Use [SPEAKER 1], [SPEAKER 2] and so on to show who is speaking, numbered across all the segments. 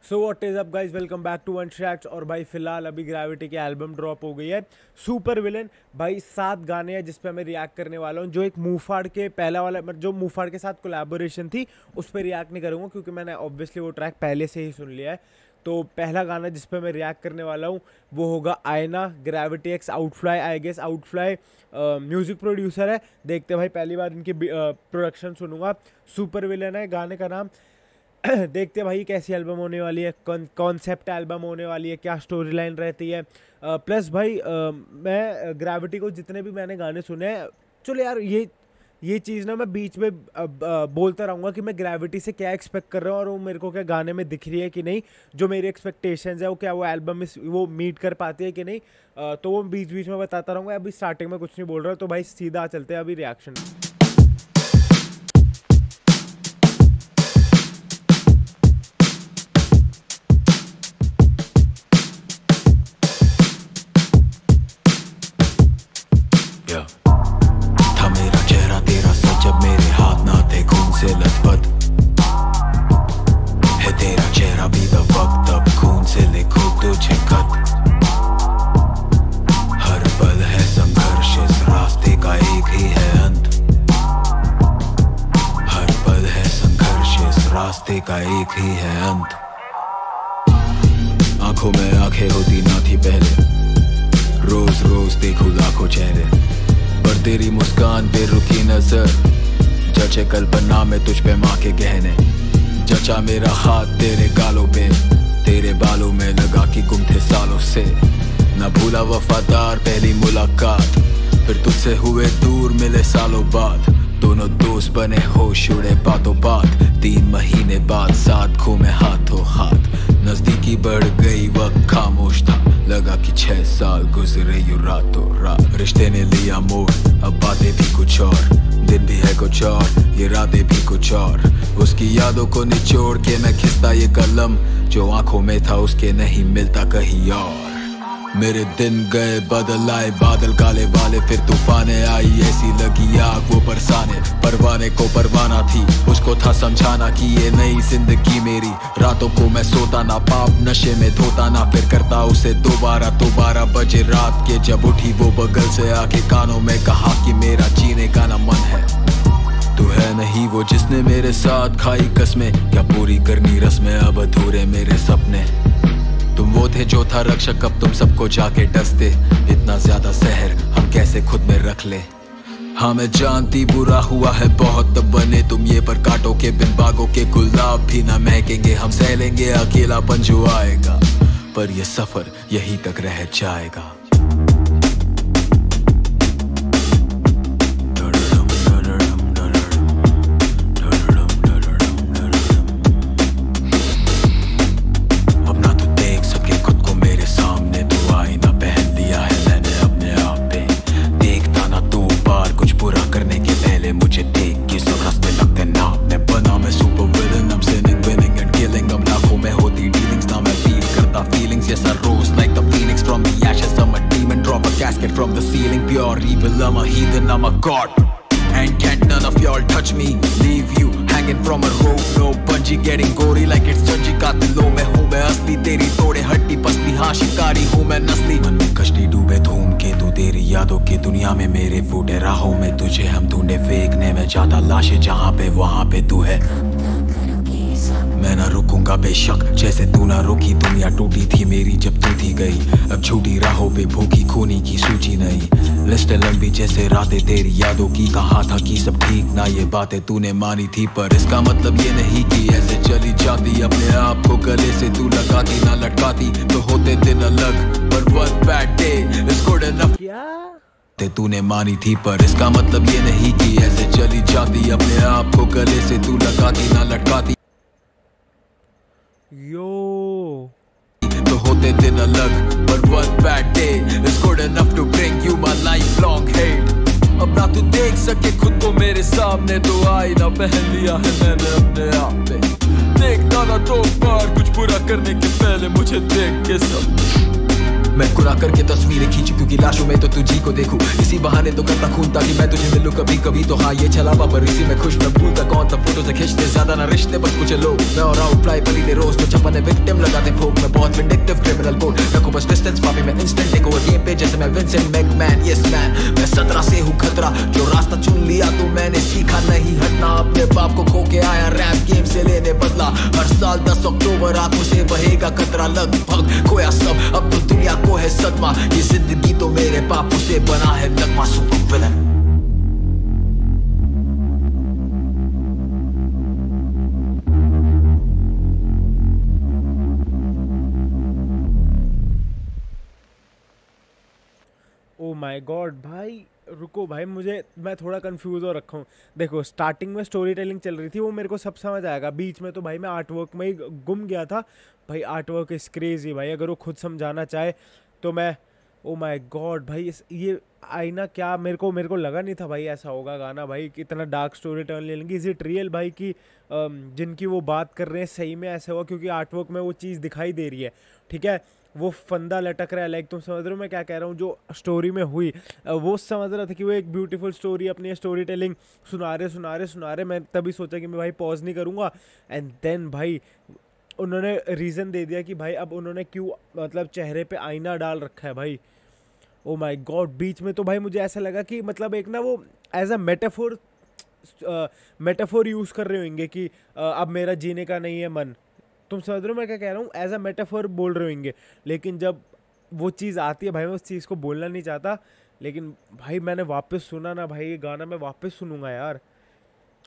[SPEAKER 1] So what is up guys, welcome back to One Tracks. और भाई फिलहाल अभी ग्रेविटी की एल्बम ड्रॉप हो गई है सुपर विलन। भाई 7 गाने हैं जिस पे मैं रिएक्ट करने वाला हूँ। जो एक मूफाड़ के पहला वाला जो मूफाड़ के साथ कोलैबोरेशन थी उस पर रिएक्ट नहीं करूँगा क्योंकि मैंने ऑब्वियसली वो ट्रैक पहले से ही सुन लिया है। तो पहला गाना जिस पे मैं रिएक्ट करने वाला हूँ वो होगा आयना, Gravity x Outfly. I guess Outfly music producer है। देखते भाई, पहली बार इनकी प्रोडक्शन सुनूंगा। सुपर विलन है गाने का नाम। देखते भाई कैसी एल्बम होने वाली है, कॉन्सेप्ट एल्बम होने वाली है, क्या स्टोरी लाइन रहती है। प्लस भाई मैं ग्रेविटी को जितने भी मैंने गाने सुने हैं, चलो यार ये चीज़ ना मैं बीच में बोलता रहूँगा कि मैं ग्रेविटी से क्या एक्सपेक्ट कर रहा हूँ और वो मेरे को क्या गाने में दिख रही है कि नहीं। जो मेरी एक्सपेक्टेशंस है वो क्या वो एल्बम में वो मीट कर पाती है कि नहीं, तो वो बीच बीच में बताता रहूँगा। अभी स्टार्टिंग में कुछ नहीं बोल रहा, तो भाई सीधा चलते हैं अभी रिएक्शन।
[SPEAKER 2] था मेरा चेहरा तेरा सच, अब मेरे हाथ ना थे खून से लथपथ है तेरा चेहरा भी द वक्त, अब खून से लिखो तुझे खत। हर पल है संघर्ष, इस रास्ते का एक ही है अंत। हर पल है संघर्ष, इस रास्ते का एक ही है अंत। आंखों में आंखें होती ना थी पहले, रोज रोज देखूं लाखों चेहरे, पर तेरी मुस्कान पे रुकी नजर। जचे कल्पना में तुझ पे माँ के गहने, जचा मेरा हाथ तेरे गालों पे, तेरे बालों में लगा कि गुम थे सालों से। न भूला वफादार पहली मुलाकात, फिर तुझसे हुए दूर मिले सालों बाद। दोनों दोस्त बने होश उड़े बातों बात, 3 महीने बाद साथ घूमे हाथों हाथ। नजदीकी बढ़ गई वक्त खामोश था, लगा कि 6 साल गुजरे यूं रातों रात। रिश्ते ने लिया मोड़, अब बातें भी कुछ और, दिन भी है कुछ और, ये रातें भी कुछ और। उसकी यादों को निचोड़ के मैं खिंचता ये कलम, जो आंखों में था उसके नहीं मिलता कहीं और। मेरे दिन गए बदल आए बादल काले वाले, फिर तूफाने आई ऐसी लगी आग वो बरसाने। परवाने को परवाना थी, उसको था समझाना कि ये नई जिंदगी मेरी। रातों को मैं सोता ना, पाप नशे में धोता ना, फिर करता उसे दोबारा। 12 बजे रात के जब उठी वो बगल से आके कानों में कहा कि मेरा जीने का ना मन है। तू है नहीं वो जिसने मेरे साथ खाई कसमें, क्या पूरी करनी रस्में अब अधूरे मेरे सपने। तुम वो थे जो था रक्षक, अब तुम सबको जाके डसते। इतना ज्यादा जहर हम कैसे खुद में रख ले। हाँ मैं जानती बुरा हुआ है बहुत, तब बने तुम ये, पर कांटों के बिन बागों के गुलाब भी ना महकेंगे। हम सह लेंगे अकेलापन जो आएगा, पर ये सफर यहीं तक रह जाएगा। From the ceiling, pure evil, I'm a heathen, I'm a god, and can't none of y'all touch me. Leave you hanging from a rope, no bungee, getting gory like it's जंजी। कातिलों में हूँ मैं असली, तेरी तोड़े हड्डी पसली, हाँ शिकारी हूँ मैं नस्ली। मन में कश्ती डूबे धूम के तू, तेरी यादों की दुनिया में मेरे फूटे राहों में तुझे हम ढूंढे। फेंकने में ज्यादा लाशें जहाँ पे वहाँ पे तू है। मैं ना रुकूंगा बेशक, जैसे तू ना रुकी। दुनिया टूटी थी मेरी जब तू थी गई, अब झूठी राहों पे भूखी खूनी की सूची नहीं। लिस्ट लंबी जैसे रातें तेरी यादों की, कहा था कि सब ठीक ना ये बातें तूने मानी थी, पर इसका मतलब ये नहीं कि ऐसे चली जाती। अपने आप को गले से तू लगाती ना लटकाती तो होते दिन अलग, पर one bad day is good enough। तूने मानी थी, पर इसका मतलब ये नहीं कि ऐसे चली जाती। अपने आप को गले से तू लगाती ना लटकाती
[SPEAKER 1] यो
[SPEAKER 2] तो होते दिन अलग, पर one bad day is good enough to bring you my lifelong hate। अब ना तू देख सके खुद को मेरे सामने, तो आईना पहन लिया है मैंने अपने आप पे। देखता ना तो बार कुछ बुरा करने के पहले मुझे देख के सब। मैं गुनाह करके तस्वीरें खींचूं क्योंकि लाशों में तो तुझी को देखूं, इसी बहाने तो करता खून ताकि मैं तुझे मिलूं कभी कभी। तो हाँ ये छलावा पर इसी में खुश, मैं भूलता कौन सा फोटो से खींचते, ज्यादा ना रिश्ते बस कुछ लोग। मैं और आउटफ्लाई पली दे रोज तो छपने विक्टिम लगाते भोग, मैं बहुत विंडिक्टिव क्रिमिनल कोड रखो बस डिस्टेंस पापी मैं इंस्टेंट टेक ओवर गेम पे जैसे मैं विंसेंट मैकमैन। यस मैन मैं 17 से हूँ खतरा, जो रास्ता चुन लिया तो मैंने सीखा नहीं हटना, अपने बाप को खो के आया रैप गेम से लेने बदला। हर साल 10 अक्टूबर आंखों से बहेगा कतरा, लगभग खोया सब अब तो दुनिया को है सदमा, ये जिंदगी तो मेरे बापों से बना है नगमा। Super villain
[SPEAKER 1] oh my God भाई, रुको भाई, मैं थोड़ा कंफ्यूज हो रखा हूँ। देखो स्टार्टिंग में स्टोरी टेलिंग चल रही थी, वो मेरे को सब समझ आएगा, बीच में तो भाई मैं आर्ट वर्क में ही गुम गया था। भाई आर्ट वर्क इज क्रेजी भाई, अगर वो खुद समझाना चाहे तो मैं, ओ माय गॉड भाई ये आईना क्या, मेरे को लगा नहीं था भाई ऐसा होगा गाना भाई, इतना dark story telling. Is it real भाई कि जिनकी वो बात कर रहे हैं सही में ऐसा हुआ, क्योंकि आर्ट वर्क में वो चीज़ दिखाई दे रही है, ठीक है, वो फंदा लटक रहा है, लाइक तुम समझ रहे हो मैं क्या कह रहा हूँ, जो स्टोरी में हुई वो समझ रहा था कि वो एक ब्यूटीफुल स्टोरी, अपनी स्टोरी टेलिंग सुना रहे। मैं तभी सोचा कि मैं भाई पॉज नहीं करूँगा, एंड देन भाई उन्होंने रीज़न दे दिया कि भाई अब उन्होंने क्यों मतलब चेहरे पे आईना डाल रखा है भाई। ओ माय गॉड, बीच में तो भाई मुझे ऐसा लगा कि मतलब एक ना वो एज अ मेटाफोर यूज़ कर रहे होंगे कि अब मेरा जीने का नहीं है मन, तुम समझ रहे हो मैं क्या कह रहा हूँ, एज अ मेटाफोर बोल रहे होंगे। लेकिन जब वो चीज़ आती है भाई मैं उस चीज़ को बोलना नहीं चाहता, लेकिन भाई मैंने वापस सुना ना भाई, ये गाना मैं वापस सुनूंगा यार।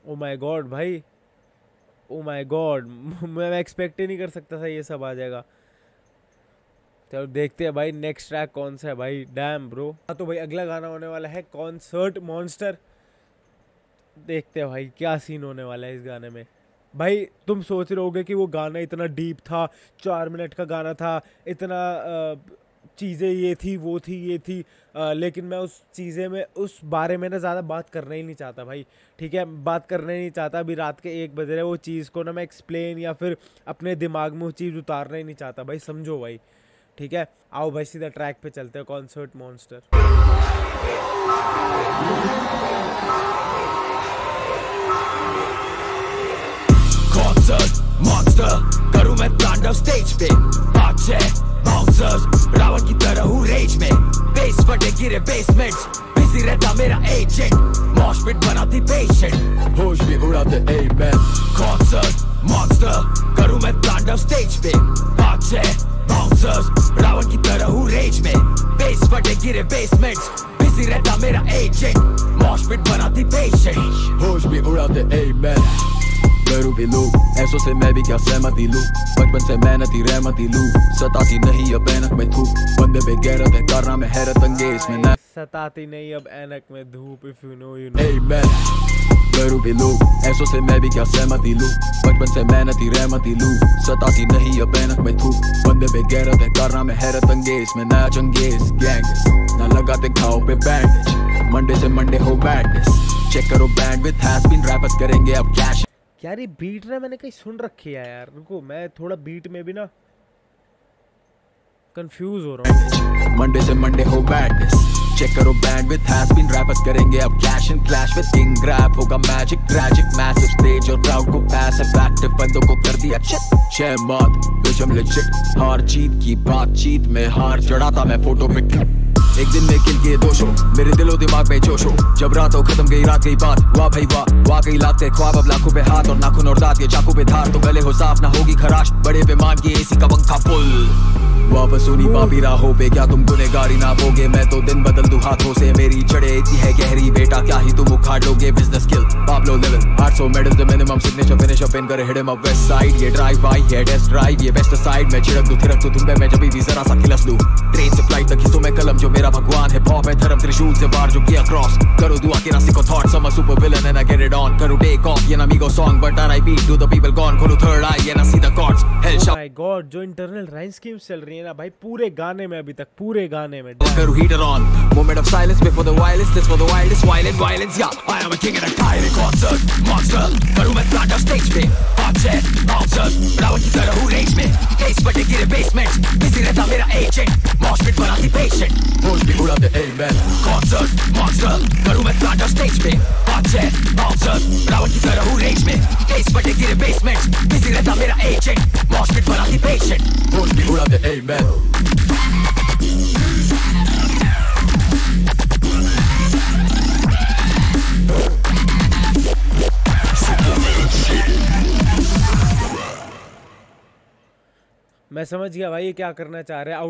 [SPEAKER 1] ओ माय गॉड भाई, ओ माय गॉड, मैं एक्सपेक्ट ही नहीं कर सकता था ये सब आ जाएगा। चलो देखते हैं भाई नेक्स्ट ट्रैक कौन सा है भाई। Damn bro. हाँ तो भाई अगला गाना होने वाला है कॉन्सर्ट मॉन्स्टर। देखते हैं भाई क्या सीन होने वाला है इस गाने में। भाई तुम सोच रहे होगे कि वो गाना इतना डीप था, 4 मिनट का गाना था, इतना चीज़ें ये थी वो थी ये थी, लेकिन मैं उस बारे में ना ज़्यादा बात करना ही नहीं चाहता भाई, ठीक है, बात करना ही नहीं चाहता। अभी रात के 1 बज रहे, वो चीज़ को ना मैं एक्सप्लेन या फिर अपने दिमाग में वो चीज़ उतारना ही नहीं चाहता भाई, समझो भाई, ठीक है। आओ भाई सीधा ट्रैक पे चलते हैं, कॉन्सर्ट मॉन्स्टर।
[SPEAKER 2] कॉन्सर्ट मॉन्स्टर करूं मैं तांडव स्टेज पे, बादशे बाउंसर्स रावण की तरह हूँ रेज में, बेस फटे गिरे बेसमेंट्स, बिजी रहता मेरा एजेंट, मॉश पिट बनाती पेशेंट, होश भी उड़ाते आमेन। कॉन्सर्ट मॉन्स्टर करूं मैं तांडव स्टेज पे, बादशे बाउंसर्स रावण की तरह हूँ रेज में, बेस फटे गिरे बेसमेंट्स, बिजी रहता मेरा एजेंट, मॉश पिट बनाती पेशेंट, होश भी उड़ाते आमेन। करूं भी लूं ऐसों से मैं भी क्या सहमति लूं, बचपन से मेहनती रहमती लूं, सताती नहीं अब ऐनक में धूप, बंदे पे गैरत है करना में हैरत अंगेज में ना,
[SPEAKER 1] सताती नहीं अब ऐनक में धूप, if you know you know.
[SPEAKER 2] Amen. करूं भी लूं ऐसों से मैं भी क्या सहमति लूं, बचपन से मेहनती रहमती लूं, सताती नहीं अब ऐनक में धूप, बंदे पे गैरत है करना में हैरत अंगेज में नया चंगेज, गैंग ना लगाते घाव पे बैंडेज, मंडे से मंडे हो बैडनेस, चेक करो बैंडविड्थ हैज बीन, रैपर्स करेंगे अब कैश।
[SPEAKER 1] यार ये बीट ना मैंने कहीं सुन रखी है यार, रुको मैं थोड़ा बीट में भी ना कंफ्यूज हो रहा हूँ।
[SPEAKER 2] मंडे से मंडे हो बैडनेस, चेक करो बैंडविड्थ हैज बीन, रैपर्स करेंगे अब cash and clash with king, grab होगा मैजिक ट्रैजिक मैसिव स्टेज और क्राउड को पैसिव एक्टिव बंदों को कर दिया छह मौत विजम लेजिट, हार जीत की बातचीत में हार चढ़ाता मैं फोटो पे, एक दिन में किल के 200 मेरे दिलो दिमाग में जोशो, जब रात हो खत्म गई रात गई बात, वाह भाई वाह गई लाते ख्वाब अब लाखों पे हाथ और नाखून और दांत, ये चाकू पे धार तो गले हो साफ ना होगी खराश, बड़े पैमान की एसी का पंखा फुल, वापस सुनी पापी राहों पे क्या तुम गुनहगारी ना होगे, मैं तो दिन बदल दूं हाथों से, मेरी जड़ें इतनी है गहरी बेटा क्या ही तुम उखाड़ लोगे, business skill Pablo level 800 medals the minimum, signature finish up in कर hit him up west side, ये ड्राइव बाय है टेस्ट ड्राइव, ये बेस्ट साइड में छिड़क दूं थिरक दूं धुन पे मैं जब भी जरा सा खिलस दूं, ट्रेन से फ्लाइट तक हिस्सों में कलम जो मेरा भगवान है, पॉप है धर्म त्रिशूल से बाहर जो किया क्रॉस, करो दुआ तेरा psycho thought some super villain and I get it on, करो टेक ऑफ ये ना मीगो song but I beat to the people gone, खोलो थर्ड आई ये ना see the chords hell shot.
[SPEAKER 1] My God जो इंटरनल राइम स्कीम्स चल रही है ना भाई पूरे गाने में, अभी तक पूरे गाने में,
[SPEAKER 2] करो heater on moment of silence before the violence, this for the wildest violent violence, yeah I am a king and a tyre concert monster करूं मैं तांडव स्टेज पे, बादशे बाउंसर्स रावण की तरह हूं रेंज में, केस बटे गिरे बेसमेंट्स, बिजी रहता मेरा एजेंट, मॉश मॉशपिट बनाती पेशेंट, होश भी उड़ा दे एमेन। कॉन्सर्ट मॉन्स्टर करूं मैं फ्लैट स्टेज पे, बादशाह बाउंसर रावण की तरह हूं रेंज में, केस पटे गिरे बेसमेंट, बिजी रहता मेरा एजेंट, मॉशपिट बनाती पेशेंट, होश भी उड़ा दे एमेन।
[SPEAKER 1] मैं समझ गया भाई ये क्या करना चाह रहा है,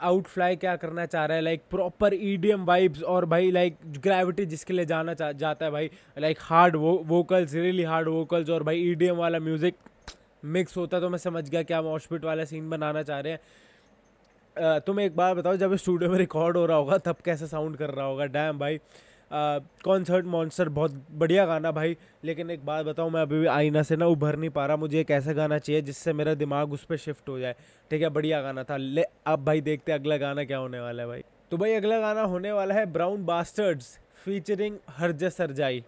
[SPEAKER 1] आउटफ्लाई क्या करना चाह रहा है, लाइक प्रॉपर ईडीएम वाइब्स और भाई लाइक ग्रेविटी जिसके लिए जाता है भाई, like hard vocals, really hard vocals और भाई ईडीएम वाला म्यूजिक मिक्स होता है। तो मैं समझ गया क्या मॉशपिट वाला सीन बनाना चाह रहे हैं। तुम एक बार बताओ, जब स्टूडियो में रिकॉर्ड हो रहा होगा तब कैसा साउंड कर रहा होगा। डैम भाई, कॉन्सर्ट मॉन्स्टर बहुत बढ़िया गाना भाई, लेकिन एक बात बताऊं, मैं अभी भी आईना से ना उभर नहीं पा रहा। मुझे एक ऐसा गाना चाहिए जिससे मेरा दिमाग उस पर शिफ्ट हो जाए। ठीक है, बढ़िया गाना था। ले अब भाई देखते अगला गाना क्या होने वाला है भाई। तो भाई अगला गाना होने वाला है ब्राउन बास्टर्ड्स फीचरिंग हरज सरजाई।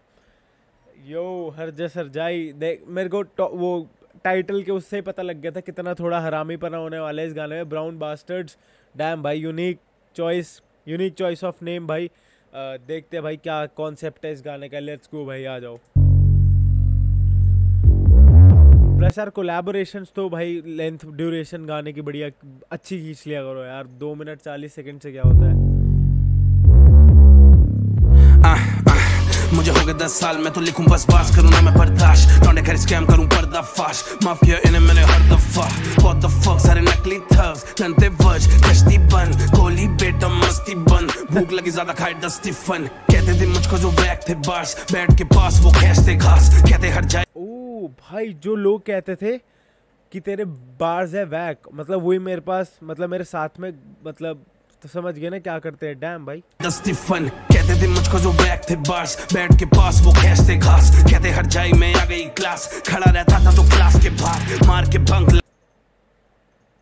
[SPEAKER 1] यो हरज सरजाई, देख मेरे को वो टाइटल के उससे ही पता लग गया था कितना थोड़ा हरामीपना होने वाला है इस गाने में। ब्राउन बास्टर्ड्स, डैम भाई, यूनिक चॉइस ऑफ नेम भाई। देखते हैं भाई क्या कॉन्सेप्ट है इस गाने का। लेट्स गो भाई, आ जाओ। प्लस यार कोलैबोरेशंस तो भाई लेंथ ड्यूरेशन गाने की बढ़िया अच्छी खींच लिया करो यार। 2 मिनट 40 सेकंड से क्या होता है।
[SPEAKER 3] मुझे हो गए 10 साल, मैं तो लिखूं बस बात करूं ना मैं बर्दाश्त, लौंडे घर स्कैम करूं पर्दाफाश, माफ किया इन्हें मैंने हर दफा। What the fuck, सारे नकली thugs, करते वज कश्ती बन, कोहली बेटा मस्ती बन, भूख लगी ज्यादा खाए दस्ती फन, कहते थे मुझको जो बैग थे बास, बैठ के पास वो खींचते घास, कहते हर जाए।
[SPEAKER 1] ओ भाई, जो लोग कहते थे कि तेरे बार्स है वैक, मतलब वही मेरे पास, मतलब मेरे साथ में, मतलब तो समझ गए ना क्या करते हैं। डैम भाई,
[SPEAKER 3] दस्ती फन, कहते थे मुझको जो बैग थे बास, बैठ के पास वो खींचते घास, कहते हर जाए मैं आ गई क्लास, खड़ा रहता था तो क्लास के बाहर मार के बंक।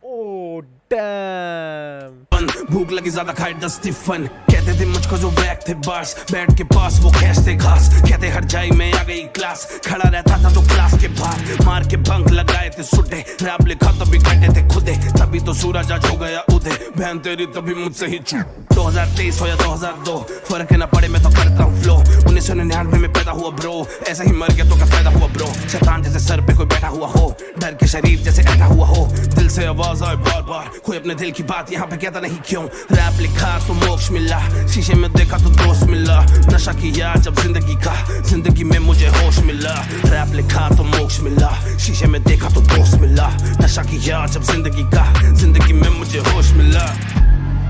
[SPEAKER 1] ओ डैम,
[SPEAKER 3] भूख लगी ज्यादा खाए दस्ती फन, कहते थे मुझको जो बैग थे बास, बैठ के पास वो खींचते घास, कहते हर जाए मैं आ गई क्लास, खड़ा रहता था तो क्लास के बाहर मार के बंक लगाए थे सुटे, रैप लिखा तभी कटे थे खुदे, तभी तो सूरज आज हो गया उदय, बहन तेरी तभी मुझसे ही चूक। 2023 हो या 2002 फर्क ना पड़े, मैं तो करता हूँ फ्लो। 1999 में पैदा हुआ ब्रो, ऐसे ही मर गया तो क्या फायदा हुआ ब्रो। शैतान जैसे सर पे कोई बैठा हुआ हो, डर के शरीर जैसे ऐठा हुआ हो, दिल से आवाज आए बार बार, कोई अपने दिल की बात यहाँ पे कहता नहीं क्यों। रैप लिखा तो मोक्ष मिला, शीशे में देखा तो दोस्त मिला, नशा किया जब जिंदगी का, जिंदगी में मुझे होश मिला। रैप लिखा तो मोक्ष मिला, शीशे में देखा तो दोस्त मिला, नशा किया जब जिंदगी का, जिंदगी में मुझे होश मिला।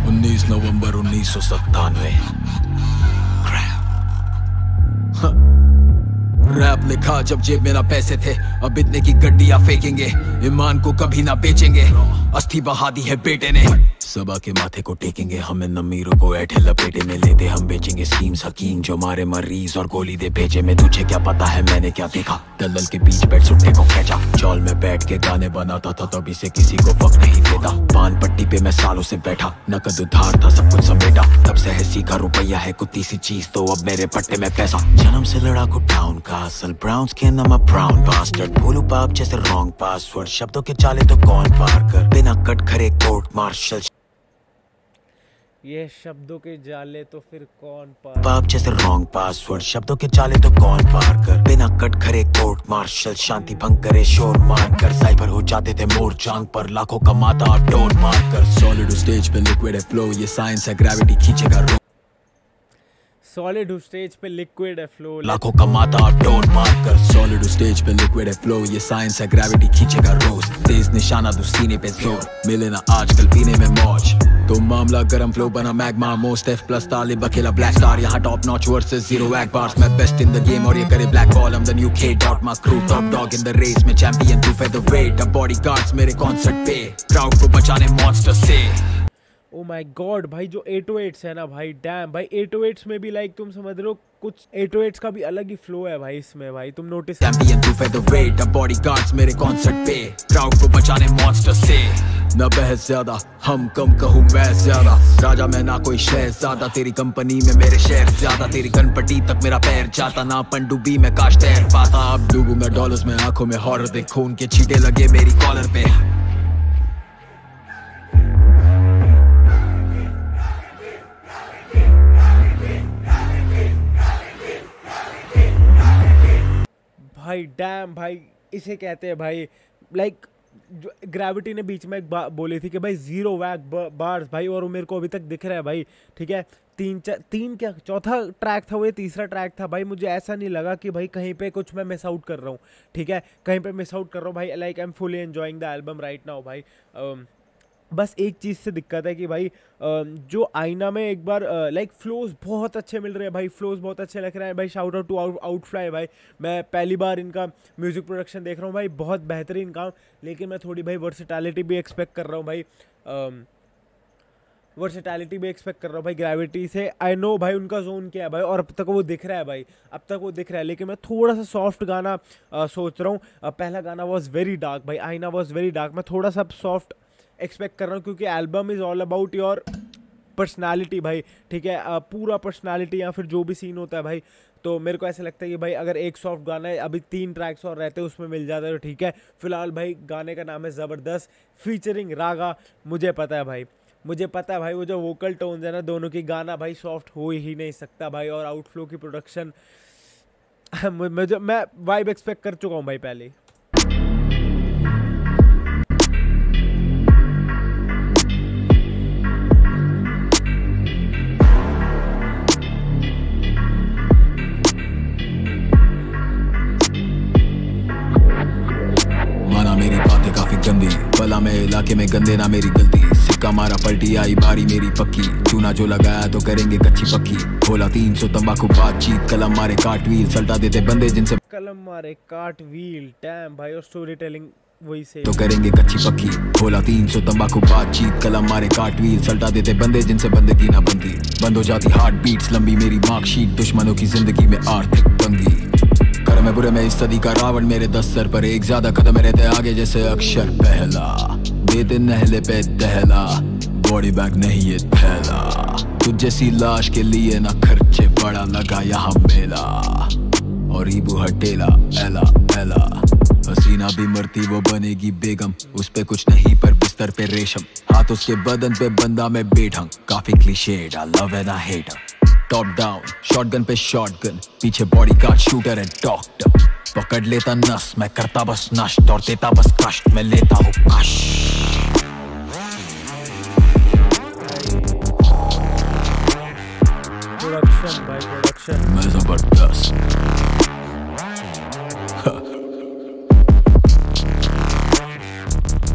[SPEAKER 2] 19 नवंबर 1997। रैप लिखा जब जेब में ना पैसे थे, अब इतने की गड्डियां फेंकेंगे, ईमान को कभी ना बेचेंगे, अस्थि बहा दी है बेटे ने, सबा के माथे को टेकेंगे, हमें नमीरों को ऐठे लपेटे में लेते हम बेचेंगे स्कीम्स, हकीम जो मारे मरीज और गोली दे भेजे में, तुझे क्या पता है मैंने क्या देखा, दलदल के बीच बैठ सुट्टे को खेचा, चौल में बैठ के गाने बनाता था तभी से किसी को फक नहीं देता, पान पट्टी पे मैं सालों से बैठा, नकद उधार था सब कुछ समेटा, तब से है सीखा रुपया है कुत्ती सी चीज, तो अब मेरे पट्टे में पैसा, जन्म से लड़ा को town castle, brown skin I'm a brown bastard, भूलू पाप जैसे रॉन्ग पासवर्ड, शब्दों के चाले तो कौन पार कर, बिना कट खरे कोर्ट मार्शल,
[SPEAKER 1] ये शब्दों के जाले तो फिर कौन पार,
[SPEAKER 2] पाप जैसे रॉन्ग पासवर्ड, शब्दों के चाले तो कौन पार कर, बिना कट खरे कोर्ट मार्शल, शांति भंग करे शोर मार कर, साइबर हो जाते थे मोर चांद पर, लाखों कमाता डोर मार कर, सॉलिड स्टेज पे लिक्विड है फ्लो, ये साइंस है ग्रेविटी खींचेगा रो,
[SPEAKER 1] सॉलिड स्टेज पे लिक्विड है फ्लो,
[SPEAKER 2] लाखों कमाता डोर मार कर, सॉलिड स्टेज पे लिक्विड है फ्लो, ये साइंस है ग्रेविटी खींचेगा रोज, तेज निशाना दो सीने पे जोर, मिले ना आजकल पीने में मौज, तो मामला गरम फ्लो बना magma, most F plus Talib अकेला ब्लैक स्टार, यहाँ top notch versus zero wack bars, मैं बेस्ट इन द गेम और ये करे black ball, I'm the new K dot, my crew top dog in the race में champion तू featherweight, अब bodyguards मेरे कॉन्सर्ट पे, क्राउड को बचाने मॉन्स्टर से।
[SPEAKER 1] ओ माय गॉड भाई, जो 808s है ना भाई, डैम भाई, 808s में भी लाइक तुम समझ रहे हो कुछ 808s का भी अलग ही फ्लो है भाई इसमें भाई, तुम नोटिस,
[SPEAKER 2] चैंपियन तू फेदरवेट, अब बॉडीगार्ड्स मेरे कॉन्सर्ट पे, क्राउड को बचाने मॉन्स्टर से, न बहस ज्यादा हम कम कहूँ मैं ज्यादा, राजा मैं ना कोई शहजादा, तेरी कंपनी में मेरे शेयर ज्यादा, तेरी गनपटी तक मेरा पैर जाता, ना पनडुब्बी में काश तैर पाता, अब डूबूं मैं डॉलर्स में, आंखों में हॉरर देख, खून के छींटे लगे मेरी कॉलर पे,
[SPEAKER 1] डैम भाई, इसे कहते हैं भाई लाइक ग्रेविटी ने बीच में एक बात बोली थी कि भाई 0 वैक बार्स भाई, और वो मेरे को अभी तक दिख रहा है भाई। ठीक है, तीन क्या चौथा ट्रैक था वो, ये तीसरा ट्रैक था भाई। मुझे ऐसा नहीं लगा कि भाई कहीं पे कुछ मैं मिस आउट कर रहा हूँ। ठीक है, कहीं पे मिस आउट कर रहा हूँ भाई। Like I am fully enjoying the album right now भाई। बस एक चीज़ से दिक्कत है कि भाई जो आईना में एक बार लाइक फ्लोज बहुत अच्छे मिल रहे हैं भाई, फ्लोज बहुत अच्छे लग रहे हैं भाई। शाउट आउट टू आउटफ्लाई भाई, मैं पहली बार इनका म्यूज़िक प्रोडक्शन देख रहा हूँ भाई, बहुत बेहतरीन काम। लेकिन मैं थोड़ी भाई वर्सेटैलिटी भी एक्सपेक्ट कर रहा हूँ भाई, वर्सेटैलिटी भी एक्सपेक्ट कर रहा हूँ भाई ग्रेविटी से। आई नो भाई उनका जोन क्या है भाई, और अब तक वो दिख रहा है भाई, अब तक वो दिख रहा है। लेकिन मैं थोड़ा सा सॉफ्ट गाना सोच रहा हूँ। पहला गाना वॉज वेरी डार्क भाई, आईना वॉज वेरी डार्क। मैं थोड़ा सा सॉफ्ट एक्सपेक्ट कर रहा हूँ, क्योंकि album is all about your personality भाई। ठीक है, पूरा पर्सनालिटी या फिर जो भी सीन होता है भाई। तो मेरे को ऐसा लगता है कि भाई अगर एक सॉफ्ट गाना है, अभी 3 ट्रैक्स और रहते हैं उसमें मिल जाता है तो ठीक है। फिलहाल भाई गाने का नाम है ज़बरदस्त फीचरिंग रागा। मुझे पता है भाई, मुझे पता है भाई वो जो वोकल टोन्स है ना दोनों की, गाना भाई सॉफ्ट हो ही नहीं सकता भाई। और आउटफ्लो की प्रोडक्शन मैं वाइब एक्सपेक्ट कर चुका हूँ भाई पहले ही।
[SPEAKER 2] गंदी भला मैं इलाके में गंदे ना मेरी गलती, सिक्का मारा पलटी आई बारी मेरी पक्की, चूना जो लगाया तो करेंगे कच्ची पक्की। बोला 300 तंबाकू बातचीत, कलम मारे काट व्हील, सल्टा देते बंदे जिनसे
[SPEAKER 1] कलम मारे काट व्हील डैम भाई, और स्टोरी टेलिंग वही से
[SPEAKER 2] तो करेंगे कच्ची पक्की। बोला 300 तंबाकू बातचीत, कलम मारे काट व्हील, सल्टा देते बंदे जिनसे बंदगी ना बनती। बंद हो जाती हार्ट बीट्स, लंबी मेरी मार्कशीट, दुश्मनों की जिंदगी में आर्थिक तंगी। कर मैं बुरे में इस सदी का रावण, मेरे 10 सर पर एक ज्यादा कदम रहते आगे जैसे अक्षर पहला। देते नहले पे दहला, बॉडी बैग नहीं ये थैला। तुझ जैसी लाश के लिए ना खर्चे बड़ा लगा यहाँ मेला, और ईबू हटेला एला एला। हसीना भी मरती वो बनेगी बेगम, उस पे कुछ नहीं पर बिस्तर पे रेशम। हाथ उसके बदन पे बंदा में बेढंग, काफी clichéd I love and I hate. Top down shotgun पे शॉटगन, पीछे body guard shooter and doctor. पकड़ लेता नस, मैं करता बस नष्ट, और देता बस कष्ट, मैं लेता हूँ कष्ट।
[SPEAKER 1] प्रोडक्शन भाई प्रोडक्शन,
[SPEAKER 2] मैं जबरदस्त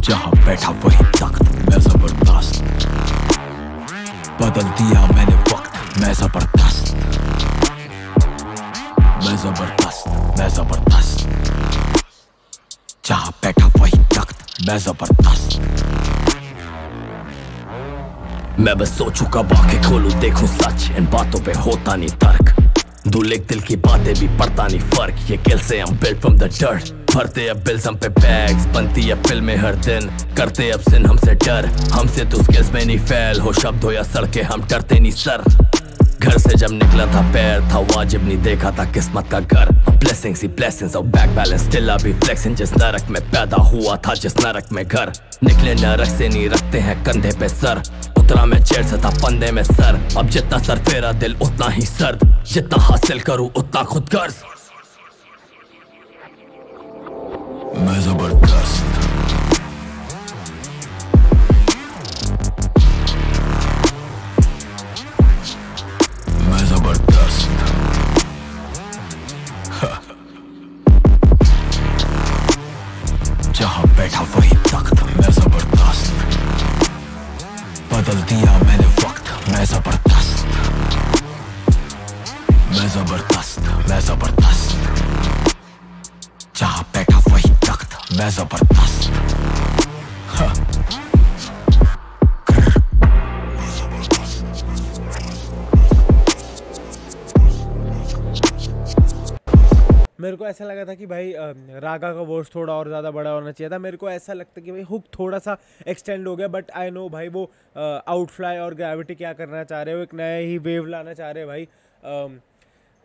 [SPEAKER 2] जहाँ बैठा वही तख्त, मैं जबरदस्त। बदल दिया मैंने वक्त, मैं जबरदस्त। मैं जबरदस्त, मैं जबरदस्त। जहाँ बैठा वही तख्त, मैं जबरदस्त।
[SPEAKER 4] मैं बस सोचूं कब आंखें खोलूं देखूं सच, इन बातों पे होता नहीं तर्क। दूल्हे दिल की बातें भी पड़ता नहीं फर्क, ये किल से हम built from the dirt। भरते अब बिल्स हम पे बैग्स, बनती है फिल्में हर दिन, करते अब सिन हमसे डर। हमसे तो स्किल्स में नहीं फेल, हो शब्द हो या सड़के हम डरते नहीं सर। घर से जब निकला था पैर था वाजिब, नहीं देखा था किस्मत का घर। ब्लेसिंग्स ही ब्लेसिंग्स और बैक बैलेंस स्टिल अभी फ्लेक्सिंग, जिस नरक में पैदा हुआ था जिस नरक में घर। निकले नरक से नहीं रखते हैं कंधे पे सर, उतरा मैं चेयर से था फंदे में सर। अब जितना सर फेरा दिल उतना ही सर्द, जितना हासिल करूं उतना खुद गर्ज।
[SPEAKER 2] मैं जबरदस्त, मैं जबरदस्त। जहाँ बैठा वही तख्त, मैं जबरदस्त। बदल दिया मैंने वक्त, मैं जबरदस्त। मैं जबरदस्त, मैं जबरदस्त। जहाँ बैठा वही तख्त, मैं जबरदस्त।
[SPEAKER 1] मेरे को ऐसा लगा था कि भाई रागा का वर्स थोड़ा और ज़्यादा बड़ा होना चाहिए था। मेरे को ऐसा लगता है कि भाई हुक थोड़ा सा एक्सटेंड हो गया, बट आई नो भाई वो आउटफ्लाई और ग्रेविटी क्या करना चाह रहे हो, एक नया ही वेव लाना चाह रहे हैं भाई।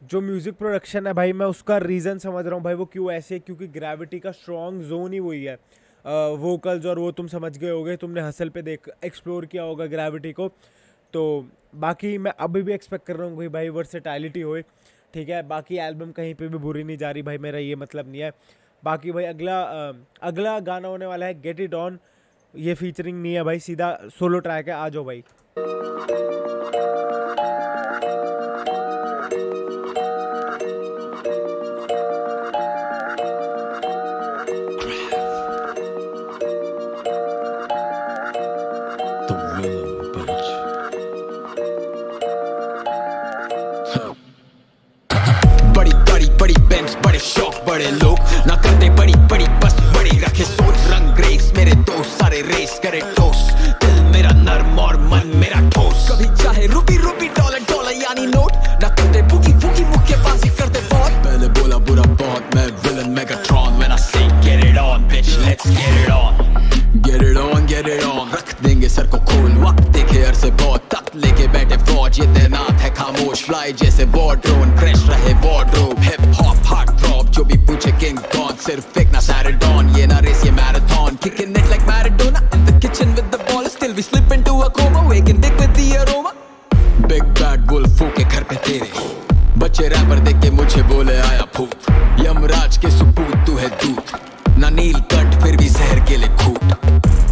[SPEAKER 1] जो म्यूज़िक प्रोडक्शन है भाई, मैं उसका रीज़न समझ रहा हूँ भाई वो क्यों ऐसे है, क्योंकि ग्रेविटी का स्ट्रॉन्ग जोन ही वही है। वोकल्स और वो तुम समझ गए होगे, तुमने हसल पे एक्सप्लोर किया होगा ग्रेविटी को। तो बाकी मैं अभी भी एक्सपेक्ट कर रहा हूँ भाई वर्सेटैलिटी होए, ठीक है। बाकी एल्बम कहीं पे भी बुरी नहीं जा रही भाई, मेरा ये मतलब नहीं है। बाकी भाई अगला गाना होने वाला है गेट इट ऑन। ये फीचरिंग नहीं है भाई, सीधा सोलो ट्रैक है। आ जाओ भाई।
[SPEAKER 2] बड़े लोग ना करते बड़ी बड़ी बस बड़ी रखे सोच रंग रेस मेरे दोस्त सारे रेस करे टोस दिल मेरा नर्म और मन मेरा ठोस कभी चाहे रूपी रूपी डॉलर डॉलर यानी नोट ना करते बुकी फूकी मुक्केबाजी करते बहुत पहले बोला बुरा बहुत मैं villain Megatron when I say get it on bitch let's get it on रख देंगे सर को खोल वक्त देखे अरसे बहुत तक लेके बैठे फौज ये तैनात है खामोश फ्लाई जैसे वॉर ड्रोन क्रैश रहे wardrobe hip hop heart throb जो भी पूछे किंग कॉन सिर्फ एक ना सैटरडॉन ये ना रेस ये marathon kicking it like Maradona in the kitchen with the ball still we slip into a coma waking big with the aroma big bad wolf फूके घर पे तेरे बच्चे रैपर देख के मुझे बोले आया भूत यमराज के सुपूत तू है दूत ना नीलकंठ फिर भी जहर के लिए खूट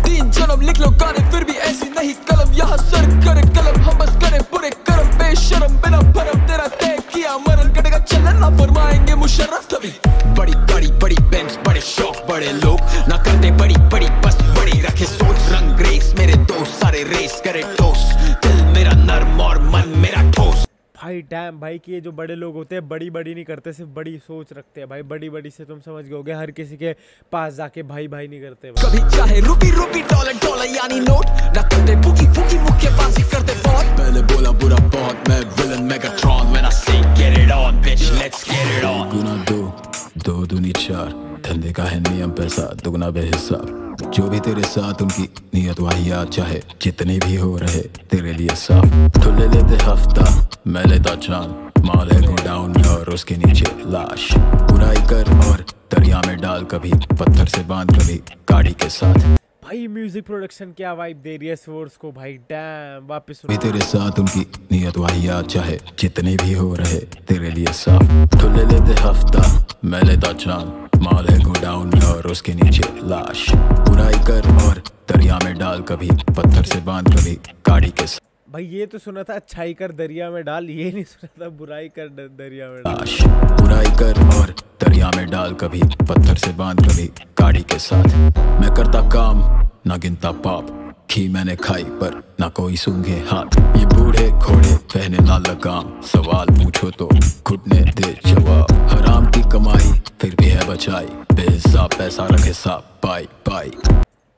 [SPEAKER 2] तीन जन्म लिख लो गाने फिर भी ऐसी नहीं कलम यहाँ सर करे कलम हम बस करे बुरे कर्म बेशरम बिना भरम तेरा तय किया मरण कटेगा चलन ना फरमाएंगे मुशर्रफ तभी बड़ी बड़ी बड़ी बेंच बड़े शौक बड़े लोग ना करते बड़ी बड़ी बस बड़ी रखे सोच रंग रेस मेरे दोस्त सारे रेस करे टोस दिल मेरा नर्म और मन मेरा ठोस
[SPEAKER 1] भाई डैम भाई कि ये जो बड़े लोग होते हैं बड़ी बड़ी नहीं करते, सिर्फ बड़ी सोच रखते हैं भाई। बड़ी बड़ी से तुम समझ गए होगे, हर किसी के पास जाके भाई भाई नहीं करते भाई।
[SPEAKER 2] कभी चाहे रूपी रूपी डॉलर डॉलर यानी नोट ना करते बुकी फूकी मुक्केबाजी करते बहुत पहले बोला बुरा बहुत मैं villain Megatron when I say get it on bitch let's get it on गुना दो दूनी चार धंधे का है नियम पैसा दुगना बेहिसाब जो भी तेरे साथ उनकी नियत वाहियात चाहे जितने भी हो रहे तेरे लिए साफ तो ले लेते हफ्ता मैं लेता चांद माल है गोडाउन में और उसके नीचे लाश बुराई कर और दरिया में डाल कभी पत्थर से बांध कभी गाड़ी के साथ
[SPEAKER 1] भाई म्यूजिक प्रोडक्शन क्या वाइब दे रही है सोर्स को भाई डैम। वापस
[SPEAKER 2] भी तेरे साथ उनकी नियत वाहियात चाहे जितने भी हो रहे तेरे लिए साफ तो ले लेते हफ्ता मैं लेता चांद माल है गोडाउन में और उसके नीचे लाश बुराई कर और दरिया में डाल कभी पत्थर से बांध कभी गाड़ी के साथ
[SPEAKER 1] भाई ये तो सुना था अच्छाई कर दरिया में डाल, ये नहीं सुना था बुराई कर दरिया में डाल।
[SPEAKER 2] बुराई कर और दरिया में डाल कभी पत्थर से बांध कभी गाड़ी के साथ मैं करता काम ना गिनता पाप घी मैंने खाई पर ना कोई सूंघे हाथ ये बूढ़े घोड़े पहने ना लगाम सवाल पूछो तो घुटने दे जवाब हराम की कमाई फिर भी है बचाई बेहिसाब पैसा रखे साफ पाई पाई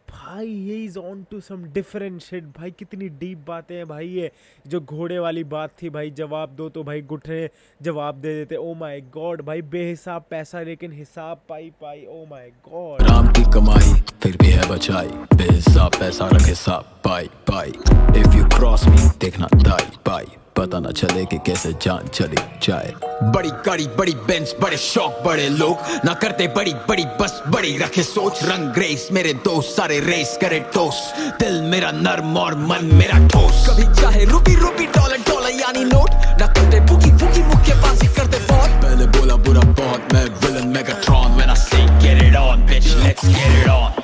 [SPEAKER 1] भाई ये is on to some different shit भाई। कितनी डीप बातें हैं भाई। ये जो घोड़े वाली बात थी भाई, जवाब दो तो भाई घुटने जवाब दे देते। ओ माय गॉड भाई, बेहिसाब पैसा लेकिन हिसाब पाई पाई। ओ माय गॉड
[SPEAKER 2] राम की कमाई फिर भी है बचाई बेहिसाब पैसा रखे साफ पाई पाई इफ यू क्रॉस मी देखना दाई पाई पता ना चले कि कैसे जान चली जाए बड़ी गाड़ी बड़ी बेंच बड़े शौक बड़े लोग ना करते बड़ी बड़ी बस बड़ी रखे सोच रंग रेस मेरे दोस्त सारे रेस करे टोस दिल मेरा नर्म और मन मेरा ठोस कभी चाहे रूपी रूपी डॉलर डॉलर यानी नोट ना करते बुकी फूकी मुक्केबाजी करते बहुत पहले बोला बुरा बहुत मैं villain Megatron when I say get it on bitch let's get it on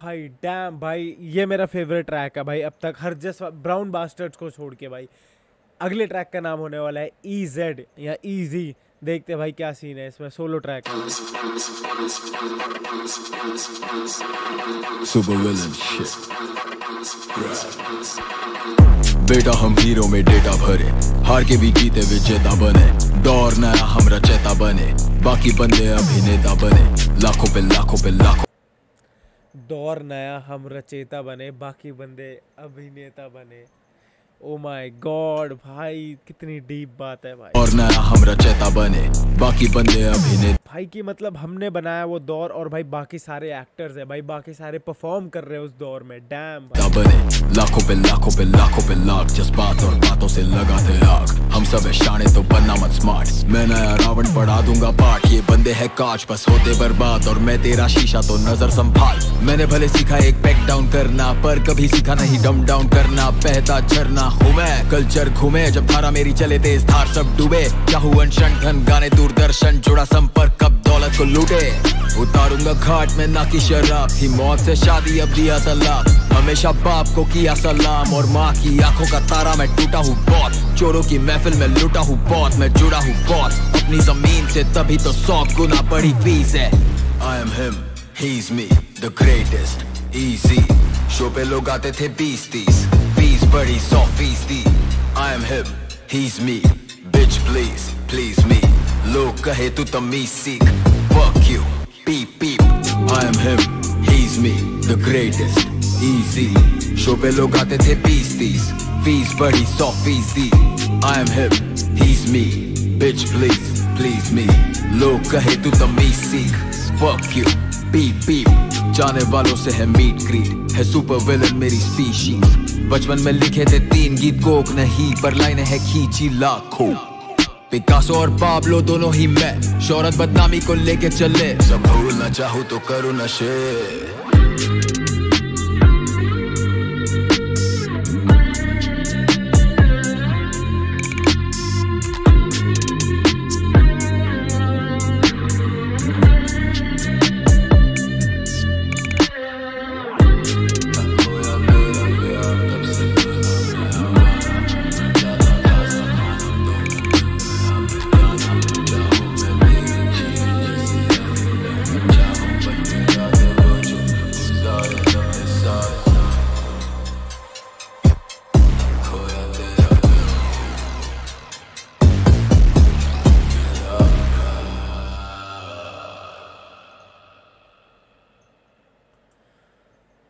[SPEAKER 1] भाई डैम भाई, ये मेरा फेवरेट ट्रैक है भाई अब तक, हर जस्ट ब्राउन बास्टर्ड्स को छोड़ के भाई। अगले ट्रैक का नाम होने वाला है EZ या EZ। देखते भाई क्या सीन है इसमें, सोलो ट्रैक है।
[SPEAKER 2] सुपर विलन शिट बेटा हम हीरो में डेटा भरे हार के भी जीते विजेता बने दौर नया हम रचयिता बने बाकी बंदे अभिनेता बने लाखों पे लाखों पे लाखों
[SPEAKER 1] दौर नया हम रचयिता बने बाकी बंदे अभिनेता बने। ओ माय गॉड भाई कितनी डीप बात है भाई।
[SPEAKER 2] और नया हम रचयिता बने बाकी बंदे अभिनेता
[SPEAKER 1] भाई की मतलब हमने बनाया वो दौर और भाई बाकी सारे एक्टर्स है भाई, बाकी सारे परफॉर्म कर रहे हैं उस दौर में। डैम
[SPEAKER 2] बने लाखों पे लाखों पे लाखों पे लाख जज्बात और बातों से लगाते आग हम सब है शाने तो बनना मत स्मार्ट। मैं नया रावण पढ़ा दूंगा पाठ, ये बंदे है कांच बस होते बर्बाद और मैं तेरा शीशा तो नजर संभाल। मैंने भले सीखा एक बैक डाउन करना पर कभी सीखा नहीं डम डाउन करना। बहता झरना हूँ मैं, कल्चर घूमे जब धारा मेरी चले तेज धार सब डूबे। चाहूँ अनशन धन गाने दूरदर्शन जुड़ा संपर्क कब दौलत को लूटे। उतारूंगा घाट में ना की शराब, थी मौत से शादी अब दिया तलाक। हमेशा बाप को किया सलाम और माँ की आंखों का तारा मैं टूटा हूँ बहुत। चोरों की महफिल में लूटा हूँ बहुत, मैं जुड़ा हूँ बहुत अपनी जमीन से तभी तो 100 गुना बड़ी फीस है। I am him, he's me, the greatest, easy। Show पे लोग आते थे 20-30, फीस बड़ी 100%। I am him, he's me, bitch please, please me। लोग कहे तू तमीज सीख, fuck you, beep beep। I am him, he's me, the greatest, easy। Show पे लोग आते थे 20-30, फीस बड़ी 100%। I am him, he's me, bitch please, please me। लोग कहे तू तमीज सीख, fuck you, beep beep। जाने वालों से है मीट ग्रीट, है सुपर विलन मेरी स्पीशीज। बचपन में लिखे थे 3 गीत कोक नहीं पर लाइनें है खींची लाखों। पिकासो और पाब्लो दोनों ही मैं, शोहरत बदनामी को लेके चले। सब भूलना चाहूँ तो करूँ नशे।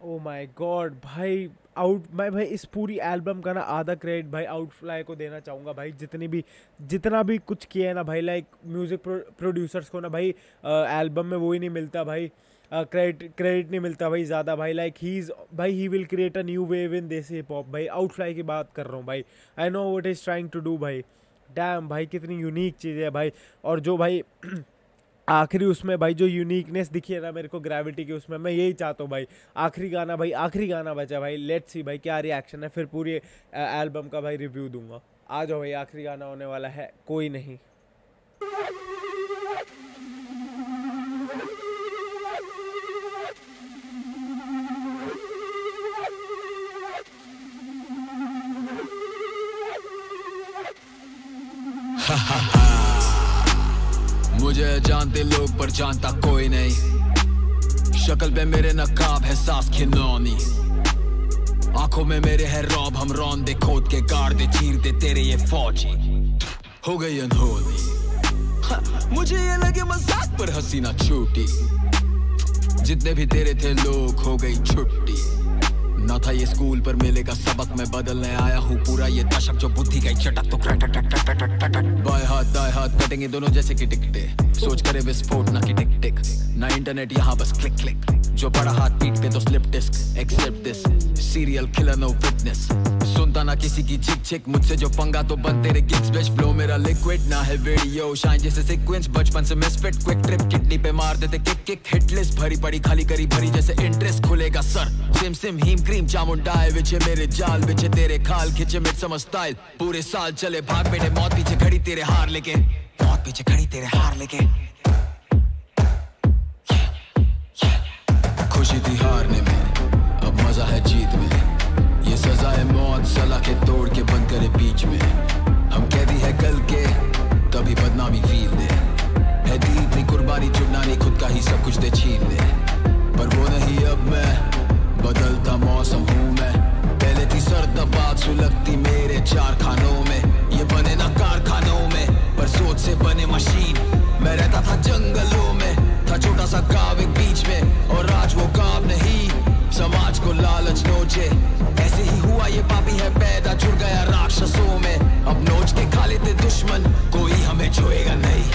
[SPEAKER 1] ओ माय गॉड भाई, मैं भाई इस पूरी एल्बम का ना आधा क्रेडिट भाई आउटफ्लाई को देना चाहूँगा भाई। जितना भी कुछ किया है ना भाई, लाइक म्यूज़िक प्रोड्यूसर्स को ना भाई एल्बम में वो ही नहीं मिलता भाई, क्रेडिट नहीं मिलता भाई ज़्यादा भाई। Like he will create a new wave in this hip hop भाई। आउटफ्लाई की बात कर रहा हूँ भाई, I know what is trying to do भाई। डैम भाई कितनी यूनिक चीज़ है भाई। और जो भाई आखिरी उसमें भाई जो यूनिकनेस दिखी है ना मेरे को ग्रेविटी की, उसमें मैं यही चाहता हूँ भाई आखिरी गाना बचा भाई। लेट्स सी भाई क्या रिएक्शन है, फिर पूरी एल्बम का भाई रिव्यू दूंगा। आ जाओ भाई, आखिरी गाना होने वाला है कोई नहीं।
[SPEAKER 2] मुझे जानते लोग पर जानता कोई नहीं। शक्ल पे मेरे नकाब है सास खिलौनी, आंखों में मेरे है रौब। हम रौंदे खोद के गाड़ दे चीर दे तेरे ये फौजी। हो गई अनहोनी, मुझे ये लगे मजाक पर हंसी ना छूटी। जितने भी तेरे थे लोग हो गई छुट्टी। ना था ये स्कूल पर मिलेगा सबक, मैं बदलने आया हूँ पूरा ये दशक। जो बुद्धि गई चटक तो बाएं हाथ दाएं हाथ कटेंगे दोनों जैसे कि टिकटे। सोच करे विस्फोट ना कि टिक टिक, ना इंटरनेट यहाँ बस क्लिक क्लिक। जो बड़ा हाथ पीठ पे तो slip disc, except this serial killer no witness. सुनता ना किसी की चिक चिक, मुझसे जो पंगा तो बन तेरे गिग्स बेच। फ्लो मेरा लिक्विड ना है वीडियो शाइन जैसे सीक्वेंस। बचपन से मिसफिट क्विक ट्रिप किडनी पे मार देते किक किक। हिट लिस्ट भरी पड़ी खाली करी भरी जैसे इंटरेस्ट खुलेगा सर। सिम सिम हीम क्रीम चामुंडाए विचे मेरे जाल बिछे तेरे खाल खिंचे मिट समझ स्टाइल। पूरे साल चले भाग बेटे मौत पीछे खड़ी तेरे हार लेके, मौत पीछे खड़ी तेरे हार लेके। खुशी थी हारने में, अब मजा है जीत में। ये सजा है मौत सलाह के तोड़ के बंद करे बीच में। हम कैदी है कल के तभी बदनामी फील दे। है दी इतनी कुर्बानी चुनना नहीं खुद का ही सब कुछ दे छीन ले। पर वो नहीं अब मैं, बदलता मौसम हूँ मैं। पहले थी सर्द बात सुलगती मेरे 4 खानों में। ये बने ना कारखानों में पर सोच से बने मशीन। मैं रहता था जंगलों में, था छोटा सा गाँव एक बीच में। और आज वो गाँव नहीं, समाज को लालच नोचे। ऐसे ही हुआ ये पापी है पैदा, जुड़ गया राक्षसों में। अब नोच के खा लेते दुश्मन, कोई हमें छुएगा नहीं।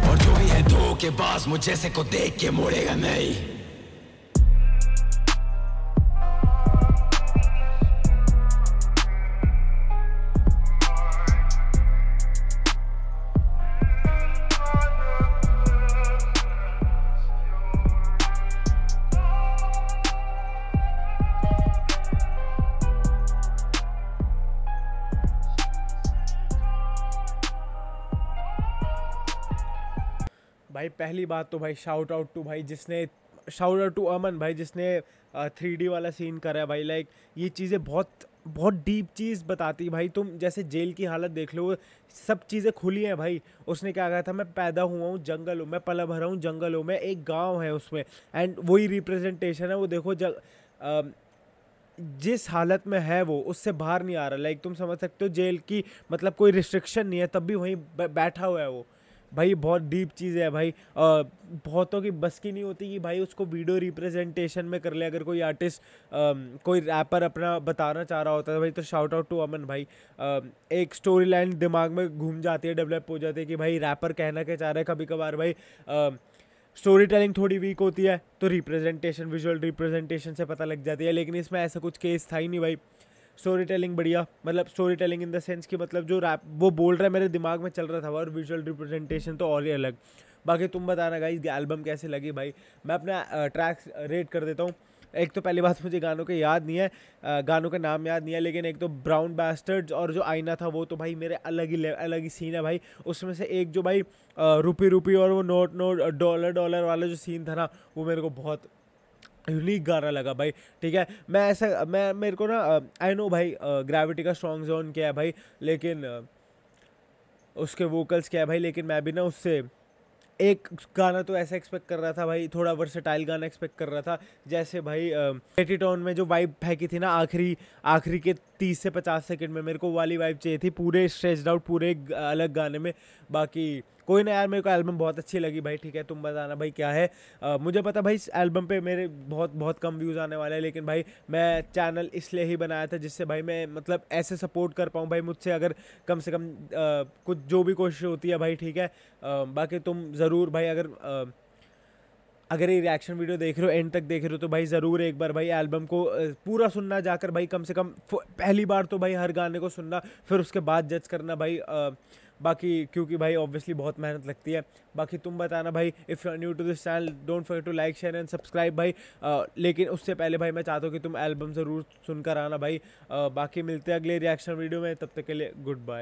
[SPEAKER 2] और जो भी है धोखेबाज मुझ जैसे को देख के मोड़ेगा नहीं।
[SPEAKER 1] भाई पहली बात तो भाई शाउट आउट टू अमन भाई जिसने 3D वाला सीन करा है भाई। लाइक ये चीज़ें बहुत डीप चीज़ बताती है भाई। तुम जैसे जेल की हालत देख लो, सब चीज़ें खुली हैं भाई। उसने क्या कहा था, मैं पैदा हुआ हूँ जंगलों में, पला भरा हूँ जंगलों में, एक गांव है उसमें, एंड वही रिप्रेजेंटेशन है वो। देखो जिस हालत में है वो, उससे बाहर नहीं आ रहा। लाइक तुम समझ सकते हो जेल की मतलब कोई रिस्ट्रिक्शन नहीं है, तब भी वहीं बैठा हुआ है वो भाई। बहुत डीप चीज़ है भाई। बहुतों की बस की नहीं होती कि भाई उसको वीडियो रिप्रेजेंटेशन में कर ले। अगर कोई आर्टिस्ट कोई रैपर अपना बताना चाह रहा होता है भाई, तो शाउट आउट टू अमन भाई। एक स्टोरी लाइन दिमाग में घूम जाती है, डेवलप हो जाती है कि भाई रैपर कहना क्या चाह रहा है। कभी कभार भाई स्टोरी टेलिंग थोड़ी वीक होती है, तो रिप्रेजेंटेशन, विजुअल रिप्रेजेंटेशन से पता लग जाती है। लेकिन इसमें ऐसा कुछ केस था ही नहीं भाई। स्टोरी टेलिंग बढ़िया, मतलब story telling in the sense कि मतलब जो रैप वो बोल रहा है मेरे दिमाग में चल रहा था, और विजुअल रिप्रेजेंटेशन तो और ही अलग। बाकी तुम बताना गाइस एल्बम कैसे लगी भाई। मैं अपना ट्रैक्स रेट कर देता हूँ। एक तो पहली बात मुझे गानों के याद नहीं है, गानों का नाम याद नहीं है, लेकिन एक तो ब्राउन बास्टर्ड्स और जो आईना था वो तो भाई मेरे अलग ही सीन है भाई। उसमें से एक जो भाई रुपी और वो नोट डॉलर वाला जो सीन था ना, वो मेरे को बहुत यूनिक गाना लगा भाई। ठीक है, मेरे को ना आई नो भाई ग्रेविटी का स्ट्रॉन्ग जोन क्या है भाई, लेकिन उसके वोकल्स क्या है भाई, लेकिन मैं भी ना उससे एक गाना तो ऐसा एक्सपेक्ट कर रहा था भाई, थोड़ा वर्सेटाइल गाना एक्सपेक्ट कर रहा था। जैसे भाई पेटीटोन में जो वाइब फेंकी थी ना आखिरी के 30 से 50 सेकंड में, मेरे को वाली वाइब चाहिए थी पूरे स्ट्रेच्ड आउट पूरे अलग गाने में। बाकी कोई ना यार, मेरे को एल्बम बहुत अच्छी लगी भाई। ठीक है, तुम बताना भाई क्या है। मुझे पता भाई इस एल्बम पे मेरे बहुत कम व्यूज़ आने वाले हैं, लेकिन भाई मैं चैनल इसलिए ही बनाया था जिससे भाई मैं मतलब ऐसे सपोर्ट कर पाऊँ भाई। मुझसे अगर कम से कम कुछ जो भी कोशिश होती है भाई। ठीक है, बाकी तुम ज़रूर भाई अगर ये रिएक्शन वीडियो देख रहे हो, एंड तक देख रहे हो, तो भाई ज़रूर एक बार भाई एल्बम को पूरा सुनना जाकर भाई। कम से कम पहली बार तो भाई हर गाने को सुनना, फिर उसके बाद जज करना भाई। बाकी क्योंकि भाई ऑब्वियसली बहुत मेहनत लगती है। बाकी तुम बताना भाई, if you are new to this channel don't forget to like share and subscribe भाई। लेकिन उससे पहले भाई मैं चाहता हूँ कि तुम एल्बम ज़रूर सुनकर आना भाई। बाकी मिलते हैं अगले रिएक्शन वीडियो में, तब तक के लिए गुड बाय।